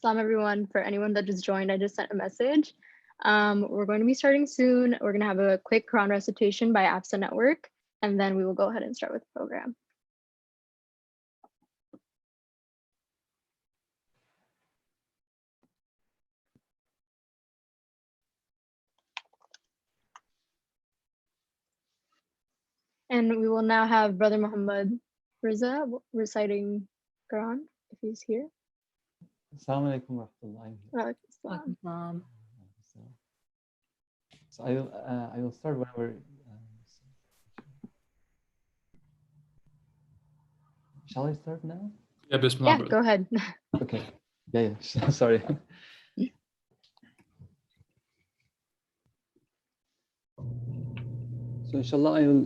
Salam everyone. For anyone that just joined, I just sent a message. We're going to be starting soon. We're going to have a quick Quran recitation by APSA Network, and then we will go ahead and start with the program. And we will now have Brother Muhammad Riza reciting Quran, if he's here. Assalamu alaikum wa rahmatullahi. So I will start whenever. Shall I start now? Yeah, Bismillah. Yeah, go ahead. Okay. Yeah. Sorry. So inshallah, I will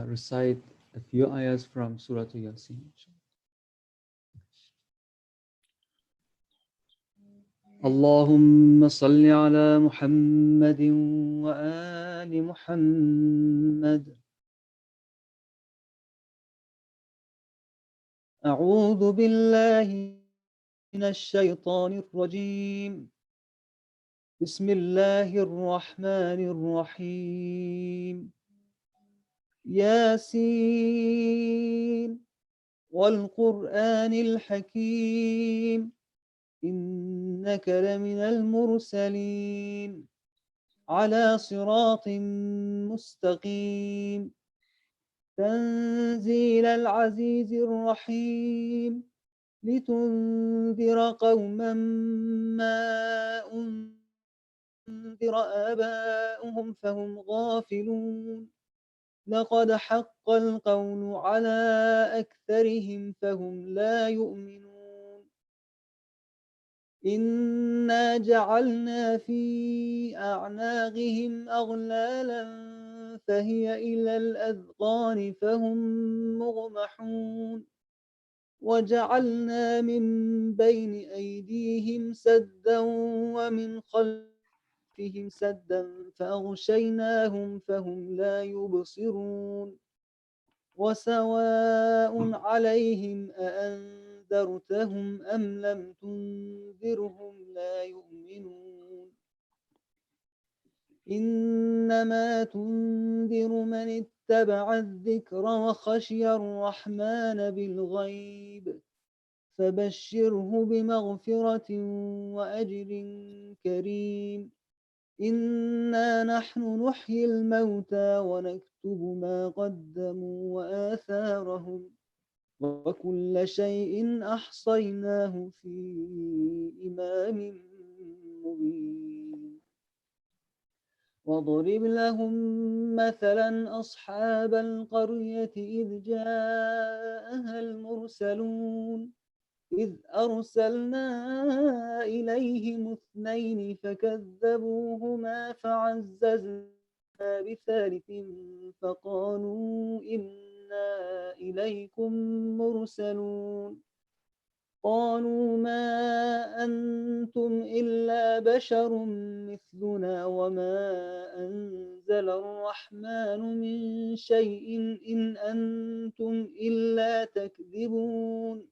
recite a few ayahs from Surah Yasin. اللهم صل على محمد وآل محمد. أعوذ بالله من الشيطان الرجيم. بسم الله الرحمن الرحيم. ياسين والقرآن الحكيم إنك لمن المرسلين على صراط مستقيم تنزيل العزيز الرحيم لتنذر قوما ما أنذر آباؤهم فهم غافلون لقد حق القول على أكثرهم فهم لا يؤمنون إنا جعلنا في أعناقهم أغلالا فهي إلى الأذقان فهم مغمحون وجعلنا من بين أيديهم سدا ومن خلفهم سدا فأغشيناهم فهم لا يبصرون وسواء عليهم أأنذرتهم أم لم تنذرهم لا يؤمنون إنما تنذر من اتبع الذكر وخشي الرحمن بالغيب فبشره بمغفرة وأجر كريم إنا نحن نحيي الموتى ونكتب ما قدموا وآثارهم وكل شيء أحصيناه في إمام مبين واضرب لهم مثلا أصحاب القرية إذ جاءها المرسلون إذ أرسلنا إليهم اثنين فكذبوهما فعززنا بثالث فقالوا إنا إليكم مرسلون قالوا ما أنتم إلا بشر مثلنا وما أنزل الرحمن من شيء إن أنتم إلا تكذبون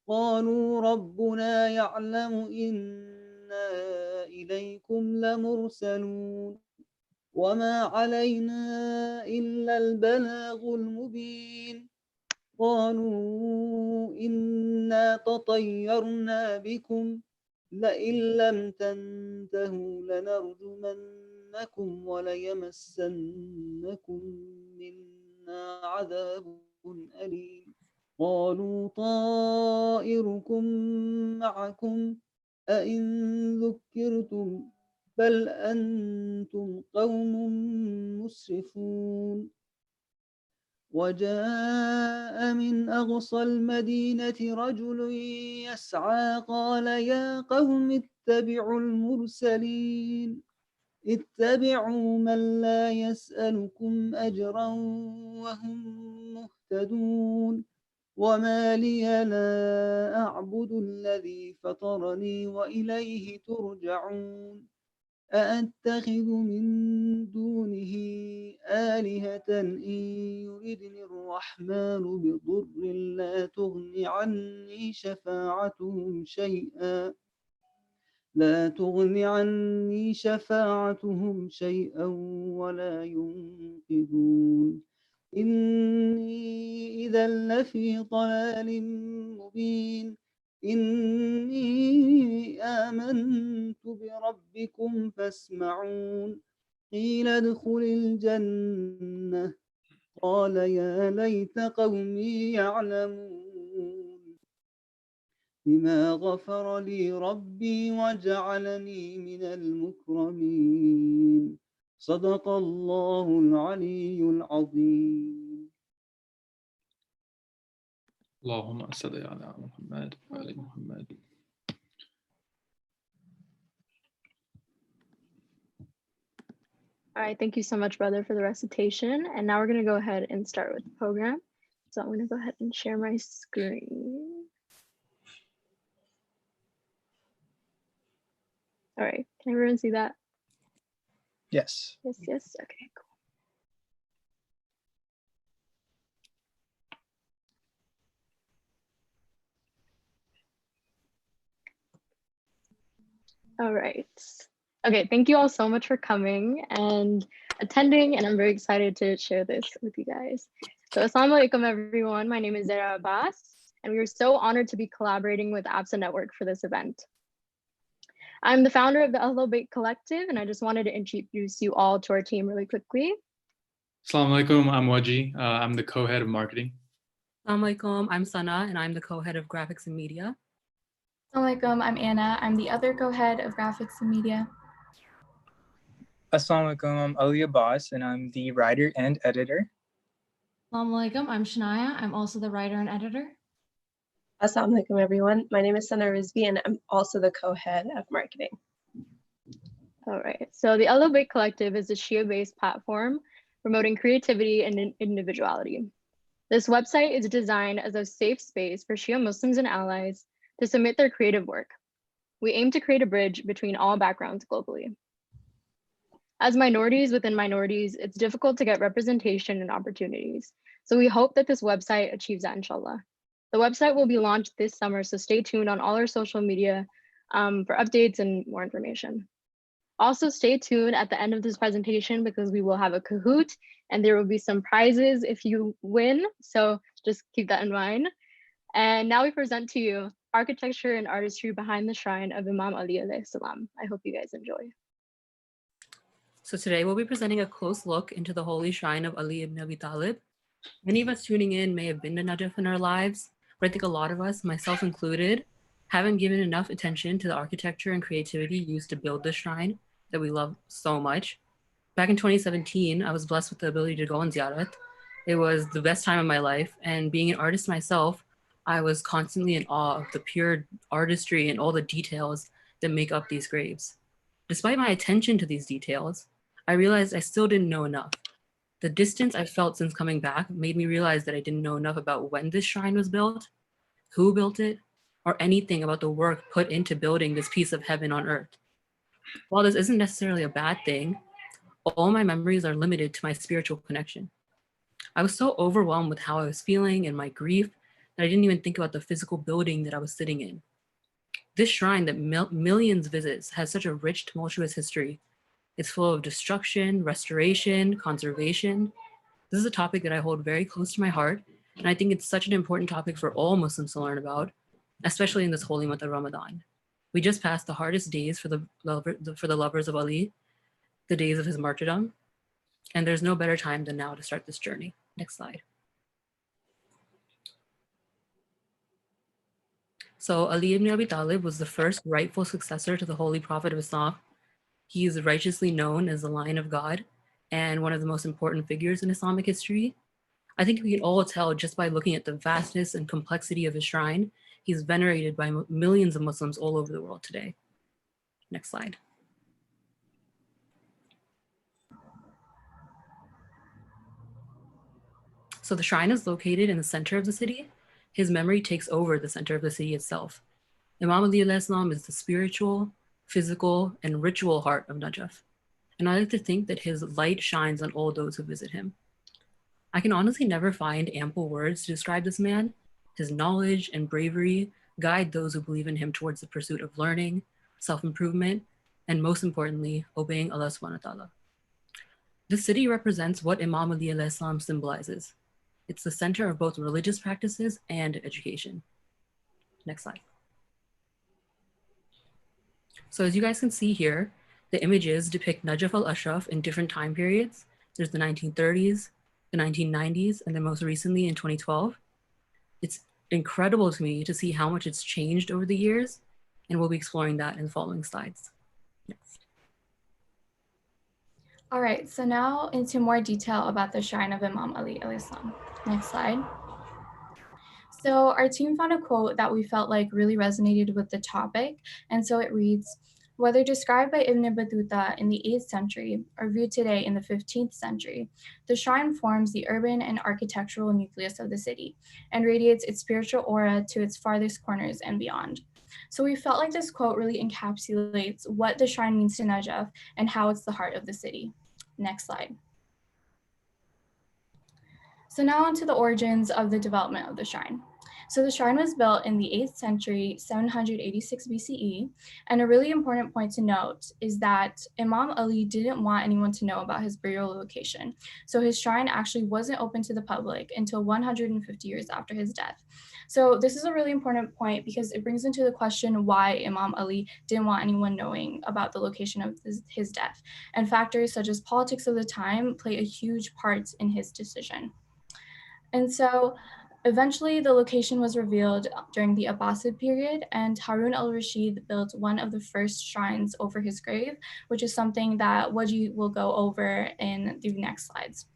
قالوا ربنا يعلم إنا إليكم لمرسلون وما علينا إلا البلاغ المبين قالوا إنا تطيرنا بكم لئن لم تنتهوا لنرجمنكم وليمسنكم منا عذاب أليم قالوا طائركم معكم أئن ذكرتم بل أنتم قوم مسرفون وجاء من أقصى المدينة رجل يسعى قال يا قوم اتبعوا المرسلين اتبعوا من لا يسألكم أجرا وهم مهتدون وما لي لا أعبد الذي فطرني وإليه ترجعون أأتخذ من دونه آلهة إن يردني الرحمن بضر لا تغن عني شفاعتهم شيئا ولا ينقذون إني إذا لفي ضلال مبين إني آمنت بربكم فاسمعون قيل ادخل الجنة قال يا ليت قومي يعلمون بما غفر لي ربي وجعلني من المكرمين صدق الله العلي العظيم. اللهم صل على محمد وآل محمد. All right, thank you so much, brother, for the recitation. And now we're going to go ahead and start with the program. So I'm going to go ahead and share my screen. All right, can everyone see that? Yes. Yes, okay, cool. All right. Okay, thank you all so much for coming and attending, and I'm very excited to share this with you guys. So Assalamu alaikum, everyone. My name is Zara Abbas, and we are so honored to be collaborating with APSA Network for this event. I'm the founder of the Ahlul Bayt Collective, and I just wanted to introduce you all to our team really quickly. Assalamu alaikum, I'm Waji. I'm the co-head of marketing. Assalamu alaikum, I'm Sana, and I'm the co-head of graphics and media. Assalamu alaikum, I'm Anna. I'm the other co-head of graphics and media. Assalamu alaikum, I'm Ali Abbas, and I'm the writer and editor. Assalamu alaikum, I'm Shania. I'm also the writer and editor. Assalamu alaikum, everyone. My name is Sana Rizvi, and I'm also the co-head of marketing. All right, so the Ahlul Bayt Collective is a Shia-based platform promoting creativity and individuality. This website is designed as a safe space for Shia Muslims and allies to submit their creative work. We aim to create a bridge between all backgrounds globally. As minorities within minorities, it's difficult to get representation and opportunities. So we hope that this website achieves that, inshallah. The website will be launched this summer, so stay tuned on all our social media for updates and more information. Also, stay tuned at the end of this presentation because we will have a Kahoot and there will be some prizes if you win. So just keep that in mind. And now we present to you architecture and artistry behind the shrine of Imam Ali alayhi salam. I hope you guys enjoy. So today we'll be presenting a close look into the holy shrine of Ali ibn Abi Talib. Many of us tuning in may have been to Najaf in our lives, but I think a lot of us, myself included, haven't given enough attention to the architecture and creativity used to build this shrine that we love so much. Back in 2017, I was blessed with the ability to go on ziyarat. It was the best time of my life, and being an artist myself, I was constantly in awe of the pure artistry and all the details that make up these graves. Despite my attention to these details, I realized I still didn't know enough. The distance I felt since coming back made me realize that I didn't know enough about when this shrine was built, who built it, or anything about the work put into building this piece of heaven on earth. While this isn't necessarily a bad thing, all my memories are limited to my spiritual connection. I was so overwhelmed with how I was feeling and my grief that I didn't even think about the physical building that I was sitting in. This shrine that millions visits has such a rich, tumultuous history. It's full of destruction, restoration, conservation. This is a topic that I hold very close to my heart, and I think it's such an important topic for all Muslims to learn about, especially in this holy month of Ramadan. We just passed the hardest days for the lovers of Ali, the days of his martyrdom, and there's no better time than now to start this journey. Next slide. So Ali ibn Abi Talib was the first rightful successor to the Holy Prophet of Islam. He is righteously known as the Lion of God and one of the most important figures in Islamic history. I think we can all tell just by looking at the vastness and complexity of his shrine. He's venerated by millions of Muslims all over the world today. Next slide. So the shrine is located in the center of the city. His memory takes over the center of the city itself. Imam Ali alayhi salam is the spiritual, physical, and ritual heart of Najaf. And I like to think that his light shines on all those who visit him. I can honestly never find ample words to describe this man. His knowledge and bravery guide those who believe in him towards the pursuit of learning, self-improvement, and most importantly, obeying Allah subhanahu wa ta'ala. This city represents what Imam Ali alayhi salam symbolizes. It's the center of both religious practices and education. Next slide. So as you guys can see here, the images depict Najaf al-Ashraf in different time periods. There's the 1930s, the 1990s, and then most recently in 2012. It's incredible to me to see how much it's changed over the years, and we'll be exploring that in the following slides. Next. All right, so now into more detail about the shrine of Imam Ali alayhi salam. Next slide. So our team found a quote that we felt like really resonated with the topic, and so it reads, "Whether described by Ibn Battuta in the 8th century or viewed today in the 15th century, the shrine forms the urban and architectural nucleus of the city and radiates its spiritual aura to its farthest corners and beyond." So we felt like this quote really encapsulates what the shrine means to Najaf and how it's the heart of the city. Next slide. So now onto the origins of the development of the shrine. So the shrine was built in the 8th century, 786 BCE, and a really important point to note is that Imam Ali didn't want anyone to know about his burial location. So his shrine actually wasn't open to the public until 150 years after his death. So this is a really important point because it brings into the question why Imam Ali didn't want anyone knowing about the location of his death. And factors such as politics of the time play a huge part in his decision. And so eventually the location was revealed during the Abbasid period, and Harun al-Rashid built one of the first shrines over his grave, which is something that Waji will go over in the next slides.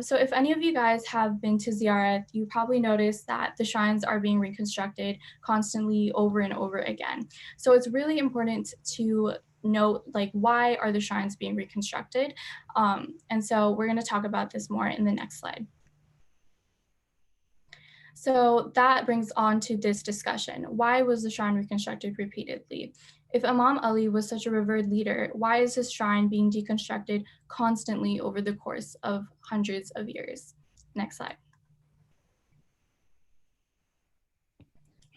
So if any of you guys have been to Ziyarat, you probably noticed that the shrines are being reconstructed constantly over and over again. So it's really important to note, like, why are the shrines being reconstructed? And so we're going to talk about this more in the next slide. So that brings on to this discussion. Why was the shrine reconstructed repeatedly? If Imam Ali was such a revered leader, why is his shrine being deconstructed constantly over the course of hundreds of years? Next slide.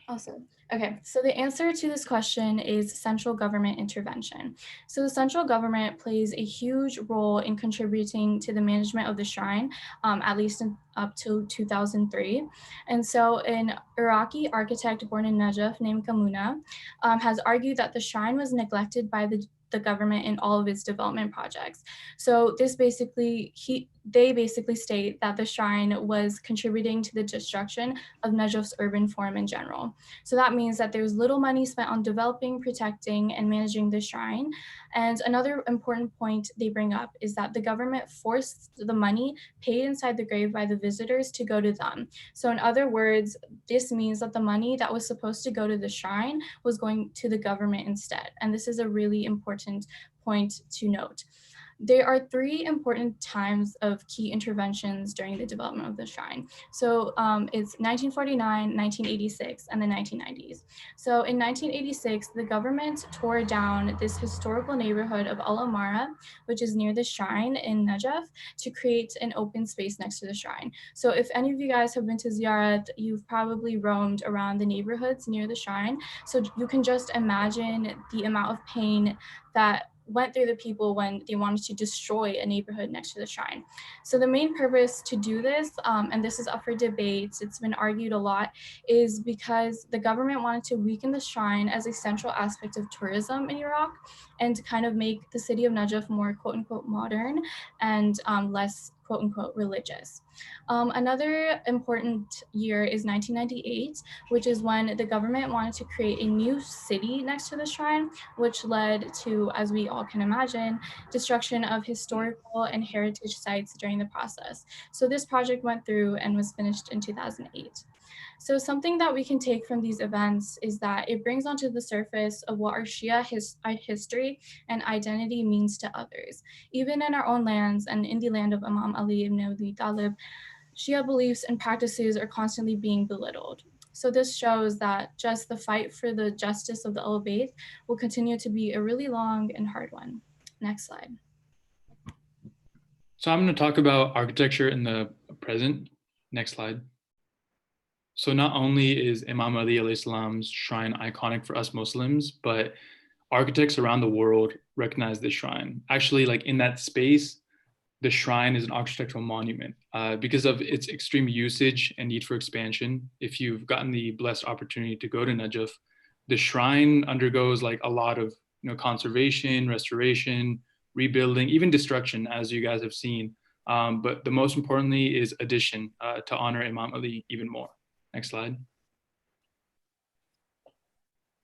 Awesome. Okay, so the answer to this question is central government intervention. So the central government plays a huge role in contributing to the management of the shrine, at least up to 2003. And so an Iraqi architect born in Najaf named Kamuna has argued that the shrine was neglected by the government in all of its development projects. So this basically, they basically state that the shrine was contributing to the destruction of Najaf's urban form in general. So that means that there's little money spent on developing, protecting, and managing the shrine. And another important point they bring up is that the government forced the money paid inside the grave by the visitors to go to them. So in other words, this means that the money that was supposed to go to the shrine was going to the government instead. And this is a really important point to note. There are 3 important times of key interventions during the development of the shrine. So it's 1949, 1986, and the 1990s. So in 1986, the government tore down this historical neighborhood of Al Amara, which is near the shrine in Najaf, to create an open space next to the shrine. So if any of you guys have been to Ziyarat, you've probably roamed around the neighborhoods near the shrine. So you can just imagine the amount of pain that went through the people when they wanted to destroy a neighborhood next to the shrine. So the main purpose to do this, and this is up for debates, it's been argued a lot, is because the government wanted to weaken the shrine as a central aspect of tourism in Iraq and to kind of make the city of Najaf more quote unquote modern and less quote unquote religious. Another important year is 1998, which is when the government wanted to create a new city next to the shrine, which led to, as we all can imagine, destruction of historical and heritage sites during the process. So this project went through and was finished in 2008. So something that we can take from these events is that it brings onto the surface of what our Shia history and identity means to others. Even in our own lands and in the land of Imam Ali ibn Abi Talib, Shia beliefs and practices are constantly being belittled. So this shows that just the fight for the justice of the Ahlul Bayt will continue to be a really long and hard one. Next slide. So I'm going to talk about architecture in the present. Next slide. So not only is Imam Ali alayhi salam's shrine iconic for us Muslims, but architects around the world recognize this shrine. Actually, like in that space, the shrine is an architectural monument because of its extreme usage and need for expansion. If you've gotten the blessed opportunity to go to Najaf, the shrine undergoes like a lot of conservation, restoration, rebuilding, even destruction, as you guys have seen. But the most importantly is addition to honor Imam Ali even more. Next slide.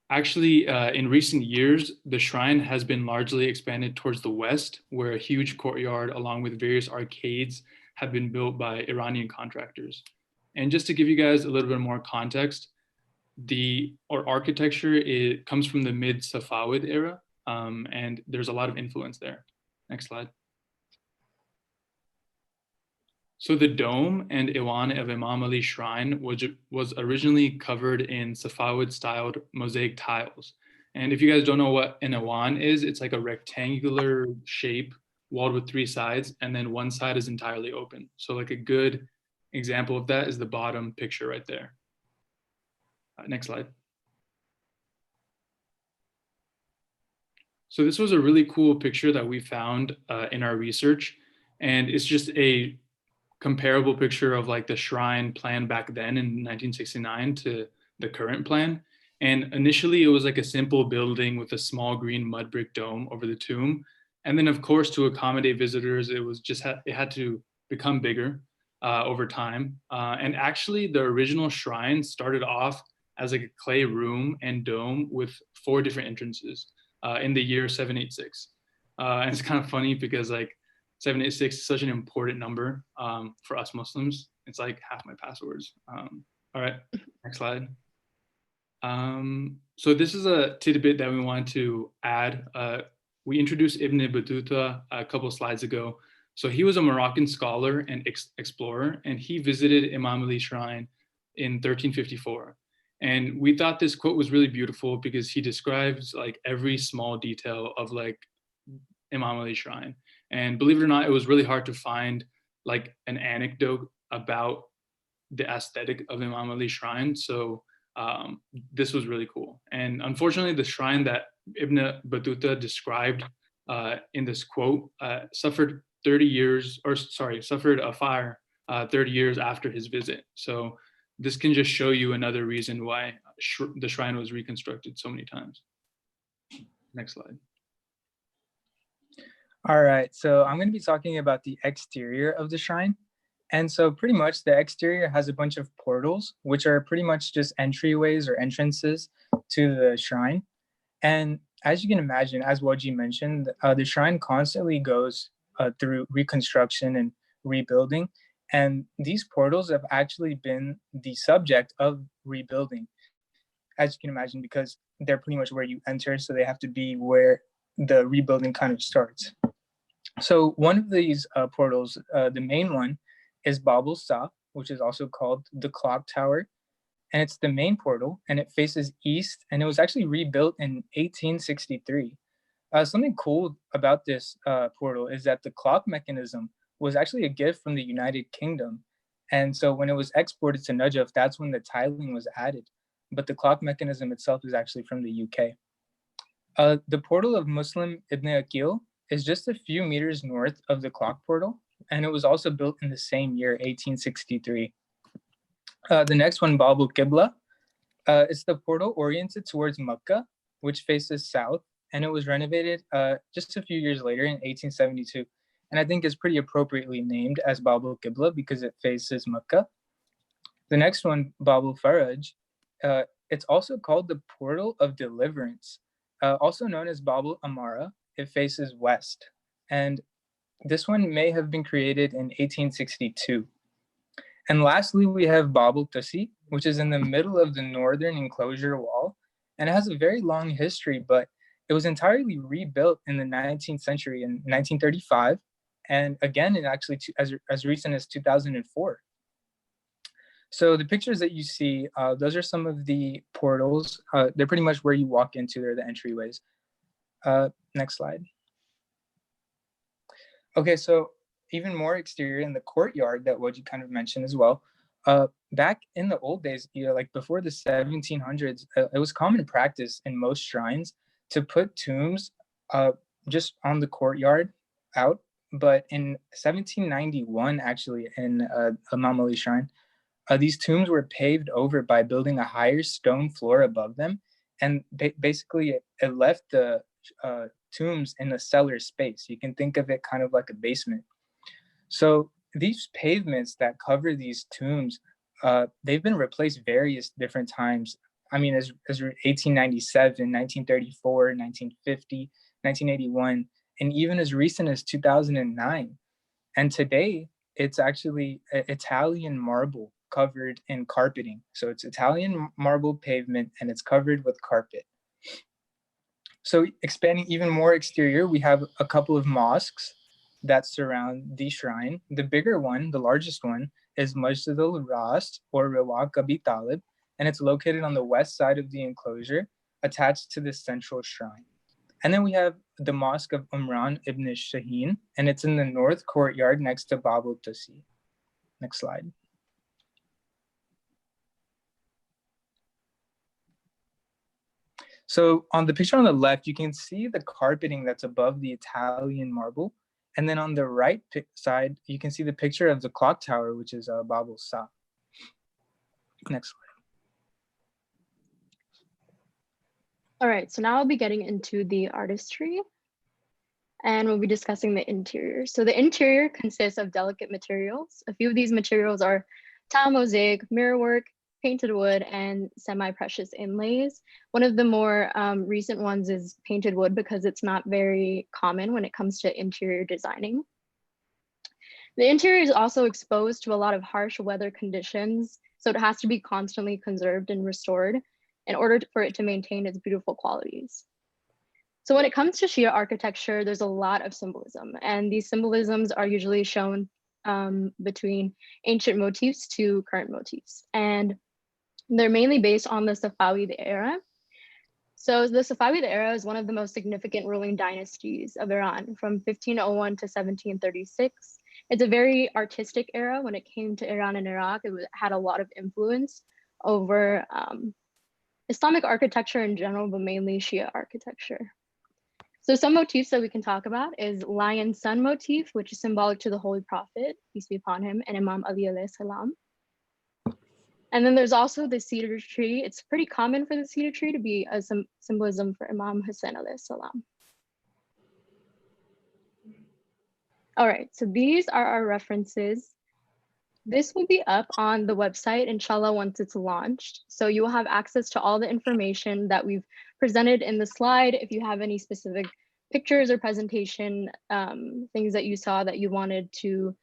Actually, in recent years, the shrine has been largely expanded towards the west, where a huge courtyard along with various arcades have been built by Iranian contractors. And just to give you guys a little bit more context, architecture comes from the mid-Safavid era, and there's a lot of influence there. Next slide. So the dome and Iwan of Imam Ali Shrine was originally covered in Safavid-styled mosaic tiles. And if you guys don't know what an Iwan is, it's like a rectangular shape walled with 3 sides, and then one side is entirely open. So like a good example of that is the bottom picture right there. Next slide. So this was a really cool picture that we found in our research, and it's just a comparable picture of like the shrine plan back then in 1969 to the current plan. And initially it was like a simple building with a small green mud brick dome over the tomb. And then of course, to accommodate visitors, it had to become bigger over time. And actually the original shrine started off as like a clay room and dome with 4 different entrances in the year 786. And it's kind of funny because like 786 is such an important number for us Muslims. It's like half my passwords. All right, next slide. So this is a tidbit that we wanted to add. We introduced Ibn Battuta a couple of slides ago. So he was a Moroccan scholar and explorer, and he visited Imam Ali Shrine in 1354. And we thought this quote was really beautiful because he describes like every small detail of like Imam Ali Shrine. And believe it or not, it was really hard to find like an anecdote about the aesthetic of Imam Ali Shrine. So this was really cool. And unfortunately, the shrine that Ibn Battuta described in this quote suffered a fire 30 years after his visit. So this can just show you another reason why the shrine was reconstructed so many times. Next slide. All right, so I'm going to be talking about the exterior of the shrine. And so pretty much the exterior has a bunch of portals, which are pretty much just entryways or entrances to the shrine. And as you can imagine, as Waji mentioned, the shrine constantly goes through reconstruction and rebuilding. And these portals have actually been the subject of rebuilding, as you can imagine, because they're pretty much where you enter. So they have to be where the rebuilding kind of starts. So one of these portals, the main one, is Bab al-Sa, which is also called the Clock Tower. And it's the main portal, and it faces east, and it was actually rebuilt in 1863. Something cool about this portal is that the clock mechanism was actually a gift from the United Kingdom. And so when it was exported to Najaf, that's when the tiling was added. But the clock mechanism itself is actually from the UK. The portal of Muslim Ibn Aqil is just a few meters north of the clock portal, and it was also built in the same year, 1863. The next one, Bab al-Qibla, is the portal oriented towards Mecca, which faces south, and it was renovated just a few years later in 1872. And I think is pretty appropriately named as Bab al-Qibla because it faces Mecca. The next one, Bab al-Faraj, it's also called the Portal of Deliverance, also known as Bab al-Amara. It faces west. And this one may have been created in 1862. And lastly, we have Bab al-Tasi, which is in the middle of the northern enclosure wall. And it has a very long history, but it was entirely rebuilt in the 19th century in 1935. And again, in actually as recent as 2004. So the pictures that you see, those are some of the portals. They're pretty much where you walk into. They're the entryways. Next slide. Okay, so even more exterior in the courtyard that what you kind of mentioned as well. Back in the old days, like before the 1700s, it was common practice in most shrines to put tombs just on the courtyard out. But in 1791, actually, in Imam Ali Shrine, these tombs were paved over by building a higher stone floor above them. And basically, it left the tombs in a cellar space. You can think of it kind of like a basement. So these pavements that cover these tombs, they've been replaced various different times. I mean, as 1897, 1934, 1950, 1981, and even as recent as 2009. And today, it's actually Italian marble covered in carpeting. So it's Italian marble pavement and it's covered with carpet. So expanding even more exterior, we have a couple of mosques that surround the shrine. The bigger one, the largest one, is Masjid al-Ras or Rawaq Abi Talib, and it's located on the west side of the enclosure, attached to the central shrine. And then we have the Mosque of Umran ibn Shaheen, and it's in the north courtyard next to Bab al-Tasi. Next slide. So on the picture on the left, you can see the carpeting that's above the Italian marble. And then on the right side, you can see the picture of the clock tower, which is Bab al-Sa. Next slide. All right, so now I'll be getting into the artistry and we'll be discussing the interior. So the interior consists of delicate materials. A few of these materials are tile mosaic, mirror work, painted wood, and semi-precious inlays. One of the more recent ones is painted wood because it's not very common when it comes to interior designing. The interior is also exposed to a lot of harsh weather conditions, so it has to be constantly conserved and restored in order for it to maintain its beautiful qualities. So when it comes to Shia architecture, there's a lot of symbolism, and these symbolisms are usually shown between ancient motifs to current motifs. And they're mainly based on the Safavid era. So the Safavid era is one of the most significant ruling dynasties of Iran from 1501 to 1736. It's a very artistic era. When it came to Iran and Iraq, it had a lot of influence over Islamic architecture in general, but mainly Shia architecture. So some motifs that we can talk about is lion sun motif, which is symbolic to the Holy Prophet, peace be upon him, and Imam Ali alayhi salam. And then there's also the cedar tree. It's pretty common for the cedar tree to be a symbolism for Imam Hussein alayhi salam. All right, so these are our references. This will be up on the website, inshallah, once it's launched. So you will have access to all the information that we've presented in the slide. If you have any specific pictures or presentation, things that you saw that you wanted to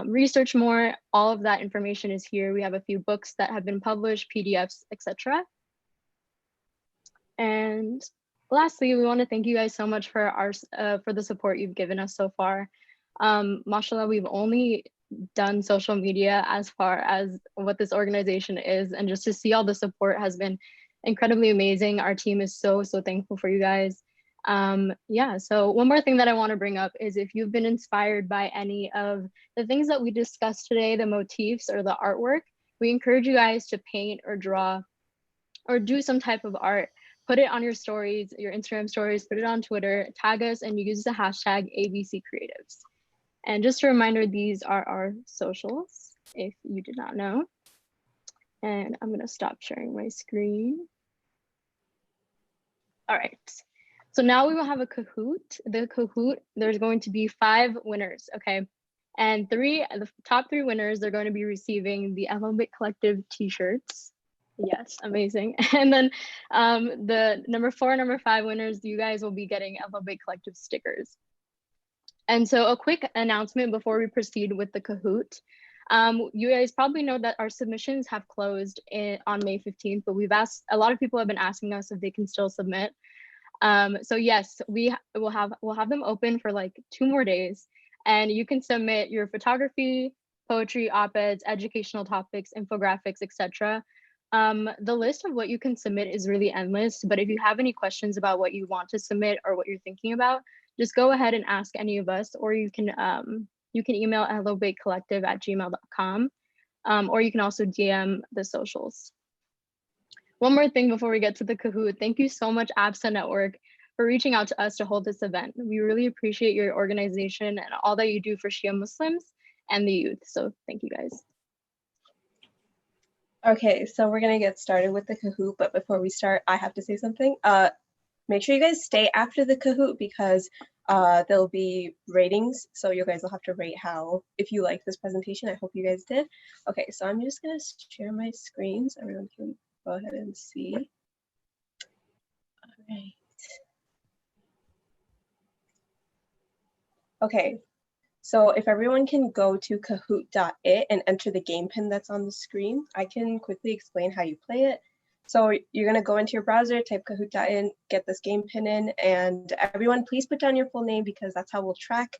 research more, all of that information is here. We have a few books that have been published, PDFs, etc. And lastly, we want to thank you guys so much for the support you've given us so far. Mashallah, we've only done social media as far as what this organization is, and just to see all the support has been incredibly amazing. Our team is so thankful for you guys. Yeah, so one more thing that I want to bring up is if you've been inspired by any of the things that we discussed today, the motifs or the artwork, we encourage you guys to paint or draw or do some type of art. Put it on your stories, your Instagram stories, put it on Twitter, tag us, and use the hashtag ABC Creatives. And just a reminder, these are our socials, if you did not know. And I'm going to stop sharing my screen. All right. So now we will have a Kahoot. The Kahoot, there's going to be 5 winners, okay? And the top 3 winners, they're going to be receiving the Ahlul Bayt Collective t-shirts. Yes, amazing. And then the number 4 and number 5 winners, you guys will be getting Ahlul Bayt Collective stickers. And so a quick announcement before we proceed with the Kahoot. You guys probably know that our submissions have closed on May 15th, but a lot of people have been asking us if they can still submit. So yes, we'll have them open for like 2 more days, and you can submit your photography, poetry, op-eds, educational topics, infographics, etc. The list of what you can submit is really endless, but if you have any questions about what you want to submit or what you're thinking about, just go ahead and ask any of us, or you can email ahlulbaytcollective@gmail.com, or you can also DM the socials. One more thing before we get to the Kahoot. Thank you so much, ABSA Network, for reaching out to us to hold this event. We really appreciate your organization and all that you do for Shia Muslims and the youth. So thank you guys. Okay, so we're gonna get started with the Kahoot, but before we start, I have to say something. Make sure you guys stay after the Kahoot because there'll be ratings. So you guys will have to rate if you like this presentation. I hope you guys did. Okay, so I'm just gonna share my screen so everyone can go ahead and see. All right. Okay, so if everyone can go to kahoot.it and enter the game pin that's on the screen, I can quickly explain how you play it. So you're gonna go into your browser, type kahoot.in, get this game pin in, and everyone please put down your full name because that's how we'll track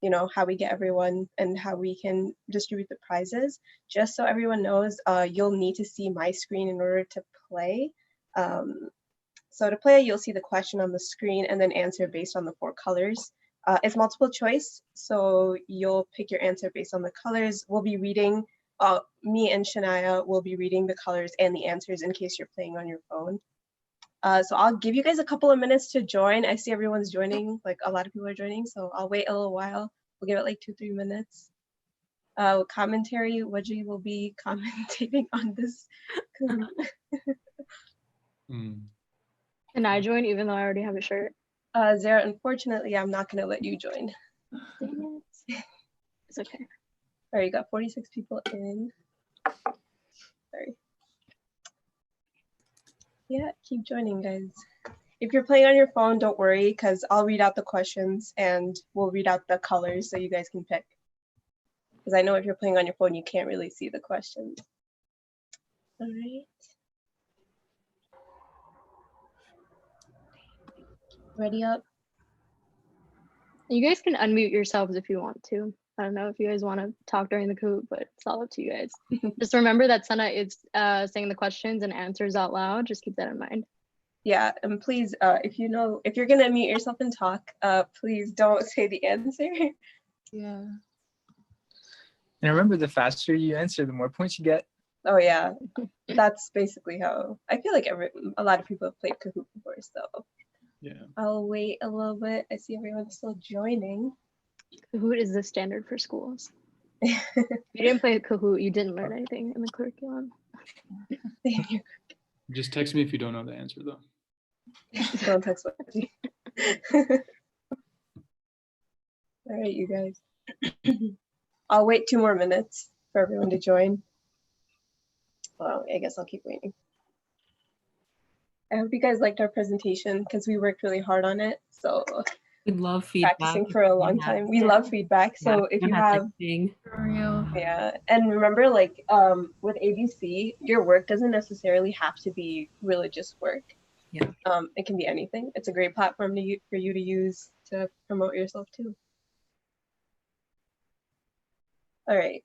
you know, how we get everyone and how we can distribute the prizes. Just so everyone knows, you'll need to see my screen in order to play. So to play, you'll see the question on the screen and then answer based on the 4 colors. It's multiple choice, so you'll pick your answer based on the colors. We'll be reading, me and Shania will be reading the colors and the answers in case you're playing on your phone. So I'll give you guys a couple of minutes to join. I see everyone's joining, like a lot of people are joining, so I'll wait a little while. We'll give it like 2-3 minutes. Commentary, Waji will be commentating on this. Can I join even though I already have a shirt? Zara, unfortunately, I'm not gonna let you join. Dang it. It's okay. All right, you got 46 people in. Sorry. Yeah, keep joining, guys. If you're playing on your phone, don't worry, because I'll read out the questions and we'll read out the colors so you guys can pick. Because I know if you're playing on your phone, you can't really see the questions. All right. Ready up? You guys can unmute yourselves if you want to. I don't know if you guys want to talk during the Kahoot, but it's all up to you guys. Just remember that Sana is saying the questions and answers out loud. Just keep that in mind. Yeah, and please, if you're gonna mute yourself and talk, please don't say the answer. Yeah. And remember, the faster you answer, the more points you get. Oh yeah, that's basically how I feel like a lot of people have played Kahoot before, so. Yeah. I'll wait a little bit. I see everyone's still joining. Kahoot is the standard for schools. If you didn't play Kahoot, you didn't learn anything in the curriculum. Just text me if you don't know the answer though. Don't text me. All right, you guys. I'll wait 2 more minutes for everyone to join. Well, I guess I'll keep waiting. I hope you guys liked our presentation because we worked really hard on it. So We love feedback. Practicing for a long time. We love feedback. So if you have, yeah, and remember, like with ABC, your work doesn't necessarily have to be religious work. Yeah. It can be anything. It's a great platform for you to use to promote yourself too. All right.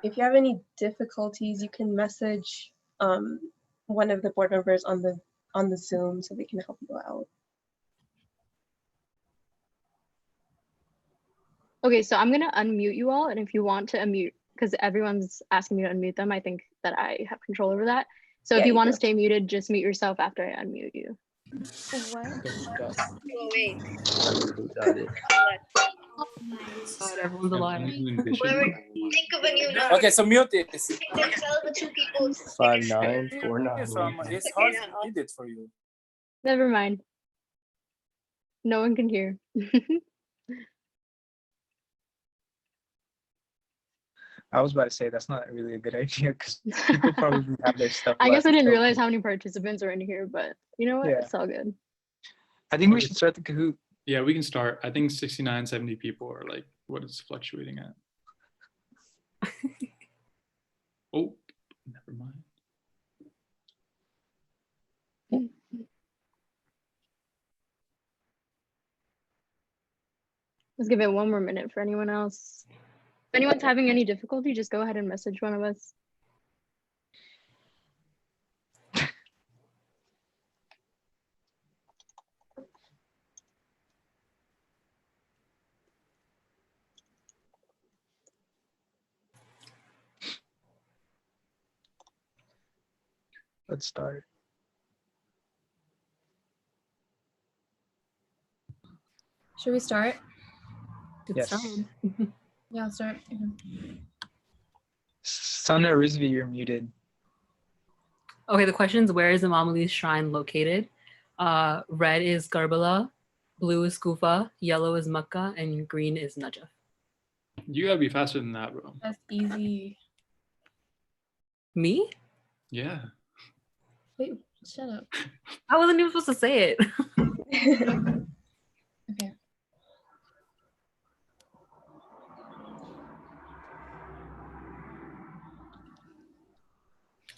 If you have any difficulties, you can message one of the board members on the Zoom so they can help you out. Okay, so I'm gonna unmute you all, and if you want to unmute, because everyone's asking me to unmute them, I think that I have control over that. So if you want to stay muted, just mute yourself after I unmute you. What? Oh, wait. God, everyone's alive. Think of a new number. Okay, so mute this. Then tell the 2 people. 5949. It's hard to read it for you. Never mind. No one can hear. I was about to say that's not really a good idea because people probably have their stuff. I guess I didn't realize how many participants are in here, but you know what? Yeah. It's all good. I think we should start the Kahoot. Yeah, we can start. I think 69, 70 people are like what it's fluctuating at. Oh, never mind. Let's give it one more minute for anyone else. If anyone's having any difficulty, just go ahead and message one of us. Let's start. Should we start? Yes. Yeah, I'll start. Sana Rizvi, you're muted. Okay, the question is, where is Imam Ali's shrine located? Red is Karbala, blue is Kufa, yellow is Makkah, and green is Najaf. You gotta be faster than that, bro. That's easy. Me? Yeah. Wait, shut up. I wasn't even supposed to say it. Okay.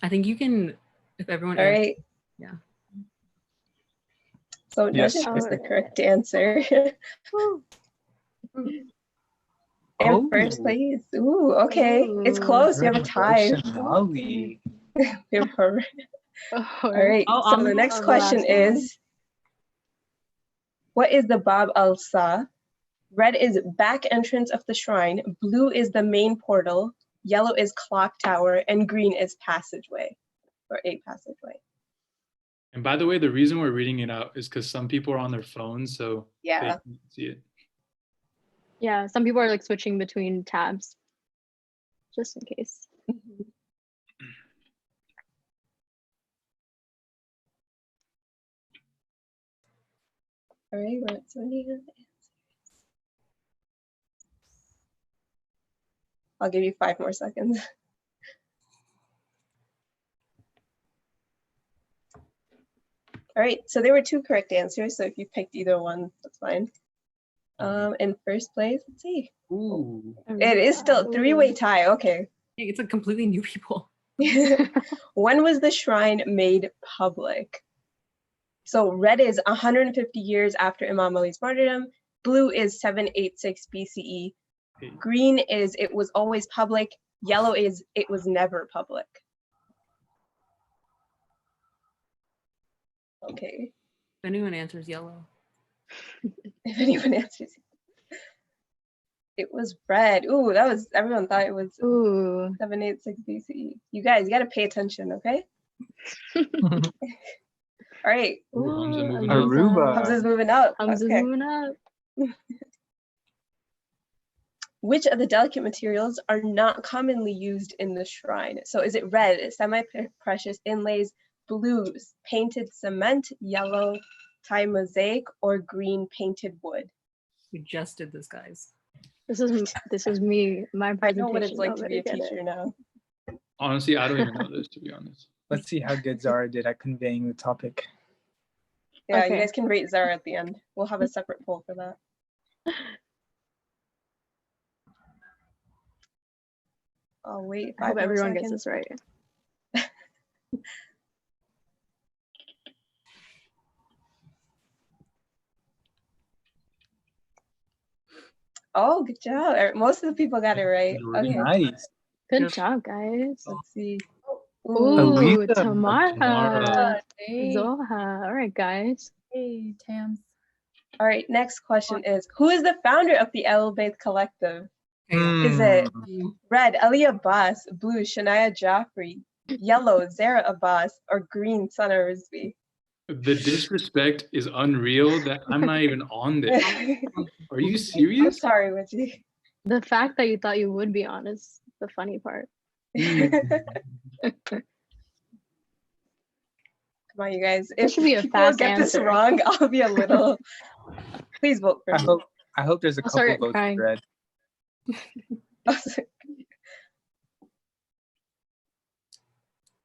I think you can, if everyone. All right. Yeah. So Yes. Najaf was the correct answer. In first place. Ooh, okay. It's close. We have a tie. Finale. We have a- All right. Oh, So the next question is, what is the Bab al-Sa? Red is back entrance of the shrine. Blue is the main portal. Yellow is clock tower. And green is passageway or a passageway. And by the way, the reason we're reading it out is because some people are on their phones, so Yeah. they can see it. Yeah, some people are like switching between tabs, just in case. All right, we're at 70 answers. I'll give you 5 more seconds. All right, so there were 2 correct answers. So if you picked either one, that's fine. In first place, let's see. Ooh. It is still 3-way tie. Okay. It's like completely new people. When was the shrine made public? So red is 150 years after Imam Ali's martyrdom. Blue is 786 BCE. Green is it was always public. Yellow is it was never public. Okay. If anyone answers yellow. If anyone answers. It was red. Ooh, that was, everyone thought it was 786 BCE. You guys, you gotta pay attention, okay? All right. Aruba. Hamza's moving up. Hamza's Okay. moving up. Which of the delicate materials are not commonly used in the shrine? So is it red, semi-precious inlays, blues, painted cement, yellow, Thai mosaic, or green painted wood? We just did this, guys. This is me. My I know what it's presentation. like to be a Nobody get teacher it. now. Honestly, I don't even know this, to be honest. Let's see how good Zara did at conveying the topic. Yeah, Okay. you guys can rate Zara at the end. We'll have a separate poll for that. I'll wait. I hope 5 more everyone gets seconds. this right. Oh, good job. Most of the people got it right. Okay. Nice. Good job, guys. Let's see. Ooh, Alita. Tamara. Hey, Zoha. All right, guys. hey, Tams. All right, next question is, who is the founder of the Ahlul Bayt collective? Is it red, Ali Abbas, blue, Shania Jaffrey, yellow, Zara Abbas, or green, Sana Rizvi? The disrespect is unreal that I'm not even on this. Are you I'm serious? sorry, Witchy. The fact that you thought you would be honest, the funny part. Come on, you guys. This If should be a people fast get this answer. wrong, I'll be a little. Please vote for I me. hope there's a I'll couple start votes crying. for red.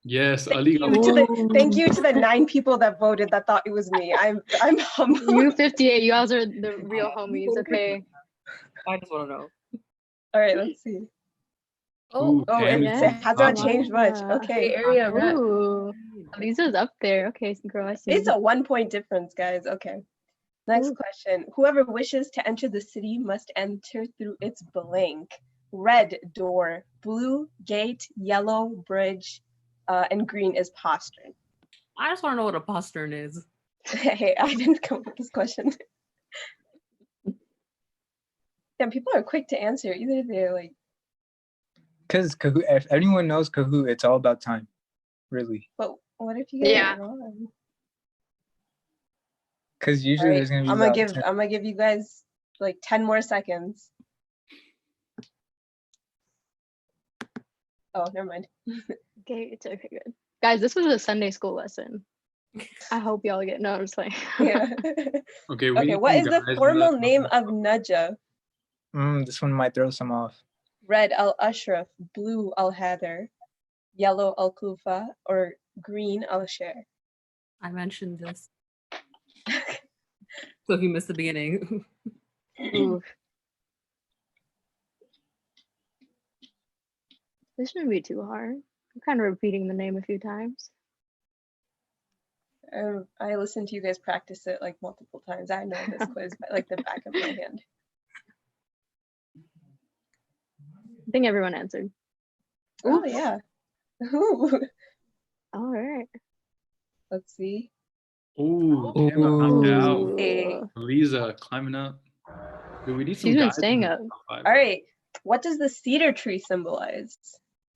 Yes, Ali. Thank you to the 9 people that voted that thought it was me. I'm humble. You 58, you guys are the real homies, okay? I just want to know. All right, let's see. Ooh, Oh, damn, it it's has not Wow. changed much. Yeah. Okay. Area rep. Ooh, Lisa's up there. Okay, girl, I see. It's a 1-point difference, guys. Okay. Next Ooh. question. Whoever wishes to enter the city must enter through its blank. Red, door. Blue, gate. Yellow, bridge. And green is postern. I just want to know what a postern is. Hey, I didn't come up with this question. Yeah, people are quick to answer. Either they're like, Because Kahoot, if anyone knows Kahoot, it's all about time. Really. but what if you get Yeah. it wrong? Because All usually right, there's gonna be I'm gonna about 10. give you guys like 10 more seconds. Oh, never mind. Okay, it's okay, good. Guys, this was a Sunday school lesson. I hope y'all get no, I'm just like Yeah. Okay, we Okay, need what some is the guys formal that- name of Najah? This one might throw some off. Red Al-Ashraf, blue Al-Hadar, yellow Al-Kufa, or green Al-Sher? I mentioned this. So if you missed the beginning. Ooh. This shouldn't be too hard. I'm kind of repeating the name a few times. I listened to you guys practice it like multiple times. I know this quiz by like the back of my hand. I think everyone answered. Oh yeah. Ooh. All right. Let's see. Ooh, Kayla knocked out. Ooh. Hey. Lisa climbing up. Dude, we need some She's been guys staying in the up. top five. All right. What does the cedar tree symbolize?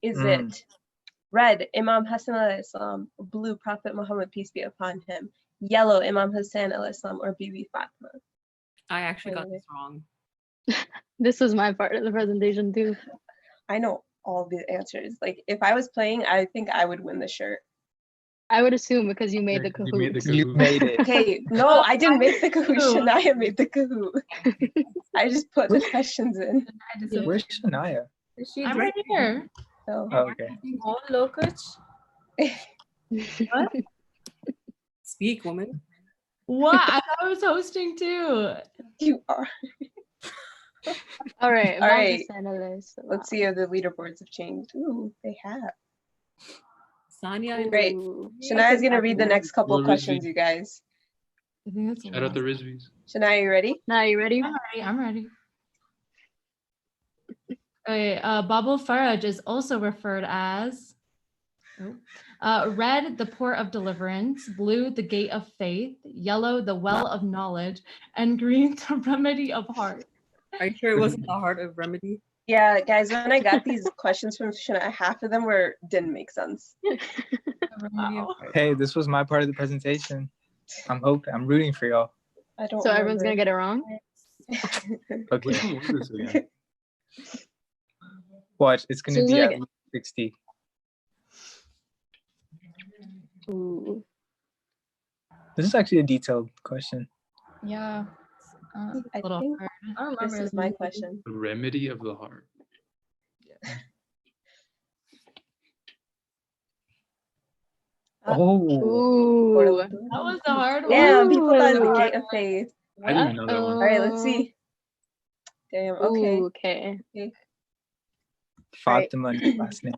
Is it red, Imam Hassan al-Islam, blue, Prophet Muhammad, peace be upon him, yellow, Imam Hassan al-Islam, or Bibi Fatima? I actually got this wrong. This was my part of the presentation too. I know all the answers. Like if I was playing, I think I would win the shirt. I would assume because you made the You made the Kahoot. You Kahoot. made it. Okay, no, I didn't make the Kahoot. Shania made the Kahoot. I just put the questions in. Where's Shania? I'm right here. So Oh, okay. Oh, low coach. What? Speak, woman. What? I thought I was hosting too. you are. All right. All right. Let's Let's see if the leaderboards have changed. Ooh, they have. Sanya and Great. Shania's gonna read the next couple Well, questions, Rizvi. you guys. I think that's a Shout out lot. the Rizvies. Shania, you ready? Now you ready? I'm ready. Okay, Babul Faraj is also referred as red, the port of deliverance, blue, the gate of faith, yellow, the well of knowledge, and green, the remedy of heart. Are you sure it wasn't the heart of remedy? Yeah, guys, when I got these questions from Shania, half of them didn't make sense. Wow. Hey, this was my part of the presentation. I'm rooting for y'all. I don't So everyone's gonna get it wrong? Okay. Which one was this again? Watch, it's gonna So is be it at like- least 60. Ooh. This is actually a detailed question. Yeah. I Little think hard. I don't remember. this is my question. The remedy of the heart. Oh, Ooh. That was the hard one. Yeah, people thought it was Ooh. the gate of faith. I didn't even know that one. All right, let's see. Damn, okay. Ooh, okay. Fatima last name.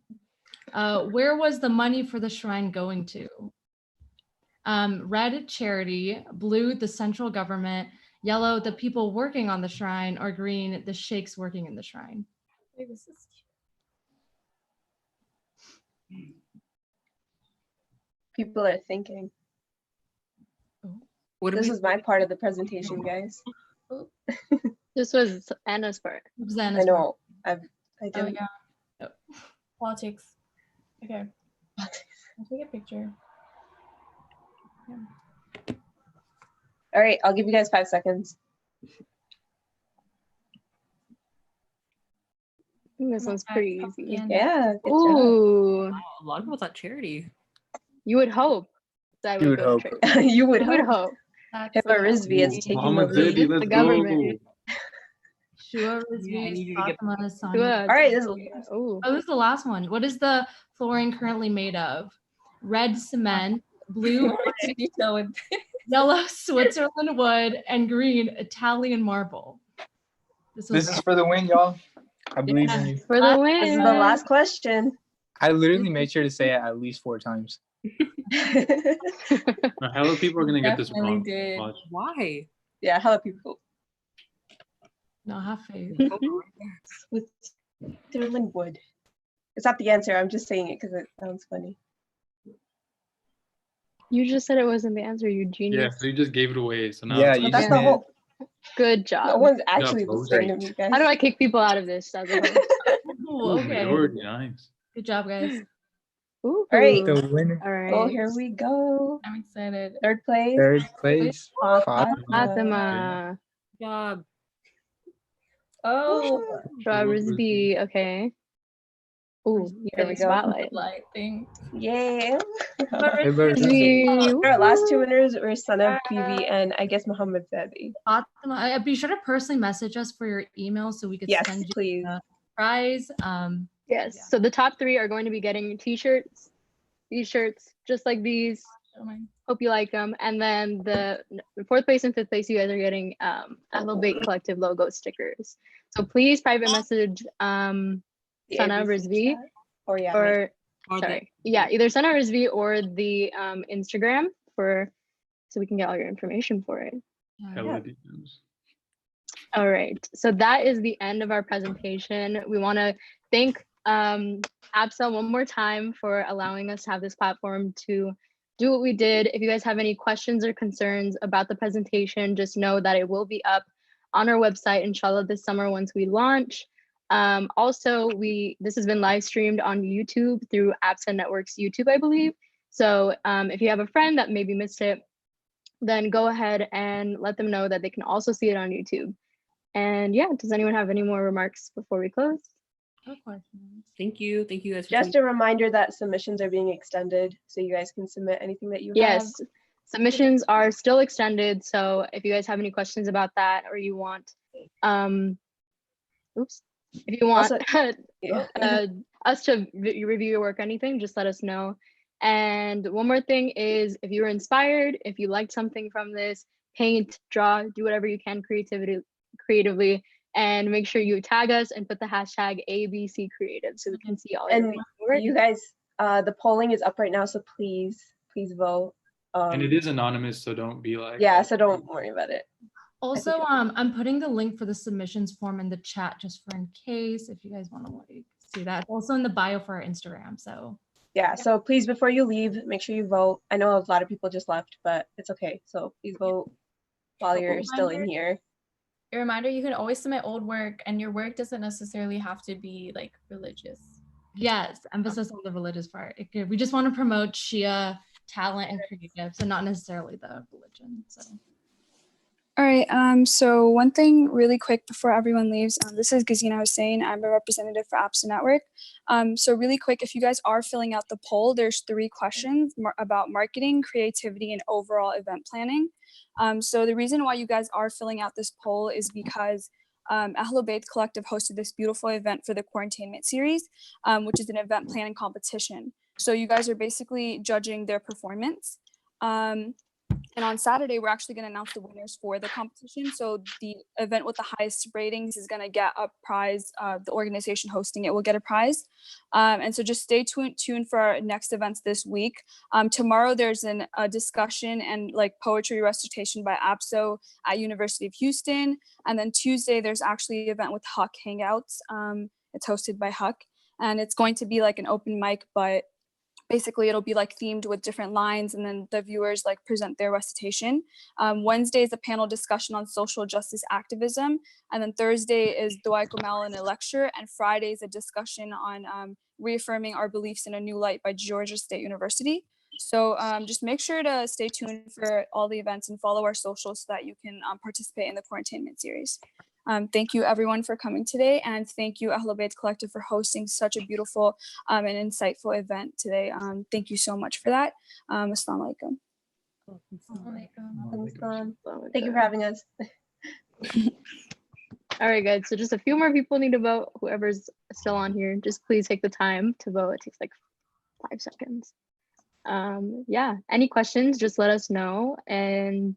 Where was the money for the shrine going to? Red, charity, blue, the central government, yellow, the people working on the shrine, or green, the sheikhs working in the shrine. People are thinking. What This was my part of the presentation, guys. This was Anna's part. I know. I Oh didn't. yeah. Politics. Okay. I'll take a picture. All right, I'll give you guys 5 seconds. I think this one's pretty easy. Yeah. Good job. Ooh. Wow, a lot of people thought charity. You would hope that You would would go hope. to church. You would You would hope. hope. Hippa Rizvi is taking the Muhammad lead. Zaidi, let's The government. go. Shua, Yeah, I need Rizvi, you to get- Fatima, All Sanya. right, this is- Ooh. Oh, this is the last one. What is the flooring currently made of? Red cement, blue, yellow Switzerland wood, and green Italian marble. This is for the win, y'all. I believe in you. For the win. This is the last question. I literally made sure to say it at least 4 times. A hell of people are gonna get this Definitely wrong. did. Watch. Why? Yeah, hella people. No, have faith. With Switzerland wood. It's not the answer. I'm just saying it because it sounds funny. You just said it wasn't the answer, you Yeah, genius. so you just gave it away. So now Yeah, it's you But that's just the made whole. Good No job. one's actually Both listening to right. me, guys. How do I kick people out of this as a host? Ooh, Ooh, okay. majority, nice. Good job, guys. Ooh. Right. the winner. All right. Oh, here we go. I'm excited. Third place. Third place. Fatima. Fatima. Good job. Oh, Draw Rizvi. Okay. Ooh, you there have we a go. spotlight. Light thing. Yeah. Rizvi. Our last two winners were Sana Bibi and I guess Muhammad Fabi. Fatima, be sure to personally message us for your email so we could Yes, send you please. the prize. Yes. Yeah. So the top three are going to be getting t-shirts. These shirts, just like these. Hope you like them. And then the fourth place and fifth place, you guys are getting Ahlul Bayt Collective logo stickers. So please private message The Sana ABC Rizvi chat. Or yeah, or Or sorry, yeah, either Sana Rizvi or the Instagram so we can get all your information for it. Hella DMs. All right, so that is the end of our presentation. We want to thank ABSA one more time for allowing us to have this platform to do what we did. If you guys have any questions or concerns about the presentation, just know that it will be up on our website, inshallah, this summer once we launch. Also, this has been live streamed on YouTube through ABSA Network's YouTube, I believe. So if you have a friend that maybe missed it, then go ahead and let them know that they can also see it on YouTube. And yeah, does anyone have any more remarks before we close? No questions. Thank you. Thank you guys for Just a reminder that submissions are being extended, so you guys can submit anything that you have. Yes, submissions are still extended. So if you guys have any questions about that or you want, if you want Also, us to review your work or anything, just let us know. And one more thing is, if you were inspired, if you liked something from this, paint, draw, do whatever you can creatively, and make sure you tag us and put the hashtag ABC Creative so we can see all your work. You guys, the polling is up right now, so please vote. And it is anonymous, so don't be like. Yeah, so don't worry about it. Also, I'm putting the link for the submissions form in the chat just for in case if you guys want to like see that. It's also in the bio for our Instagram. So yeah, so please, before you leave, make sure you vote. I know a lot of people just left, but it's okay. So please vote while you're still in here. A reminder, you can always submit old work, and your work doesn't necessarily have to be like religious. yes, emphasis on the religious part. We just want to promote Shia talent and creative, so not necessarily the religion. So. All right, so one thing really quick before everyone leaves, this is Gazina Hussein. I'm a representative for ABSA Network. So really quick, if you guys are filling out the poll, there's 3 questions about marketing, creativity, and overall event planning. So the reason why you guys are filling out this poll is because Ahlul Bayt Collective hosted this beautiful event for the Quarantainment series, which is an event planning competition. So you guys are basically judging their performance. And on Saturday, we're actually going to announce the winners for the competition. So the event with the highest ratings is going to get a prize. The organization hosting it will get a prize. And so just stay tuned for our next events this week. Tomorrow, there's a discussion and like poetry recitation by ABSO at University of Houston. And then Tuesday, there's actually an event with Huck Hangouts. It's hosted by Huck. And it's going to be like an open mic, but basically it'll be like themed with different lines, and then the viewers like present their recitation. Wednesday is a panel discussion on social justice activism, and then Thursday is Dua Kamal in a lecture, and Friday is a discussion on reaffirming our beliefs in a new light by Georgia State University. So just make sure to stay tuned for all the events and follow our socials so that you can participate in the Quarantainment series. Thank you everyone for coming today, and thank you Ahlul Bayt Collective for hosting such a beautiful and insightful event today. Thank you so much for that. Assalamu alaikum. Thank you for having us. All right, guys, so just a few more people need to vote. Whoever's still on here, just please take the time to vote. It takes like 5 seconds. Yeah, any questions, just let us know. And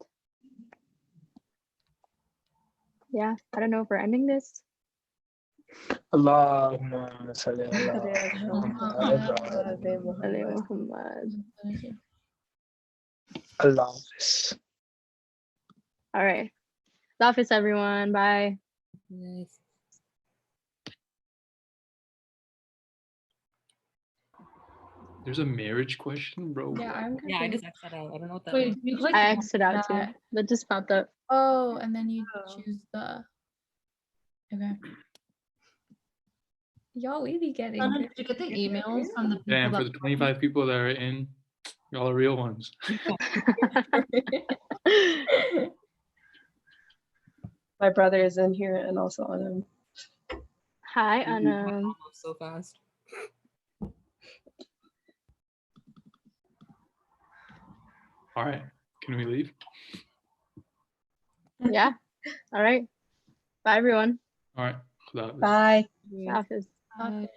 yeah, I don't know if we're ending this. Allahumma salli ala Allah Hafiz. All right. The office, everyone. Bye. Nice. There's a marriage question, bro. Yeah, I'm Yeah, I confused. just X'd that out. I don't know what that Wait, was. you click I exited out too. that. That just popped up. Oh, and then you Oh. choose the. Okay. Y'all, we be getting. Did good. you get the emails from the people Damn, for that the 25 people that are in, y'all are real ones. My brother is in here and also Anam. Hi, My Anam. mom was so fast. All right, can we leave? Yeah. All right. Bye, everyone. All right. Khuda Hafiz. Bye. Office. Bye.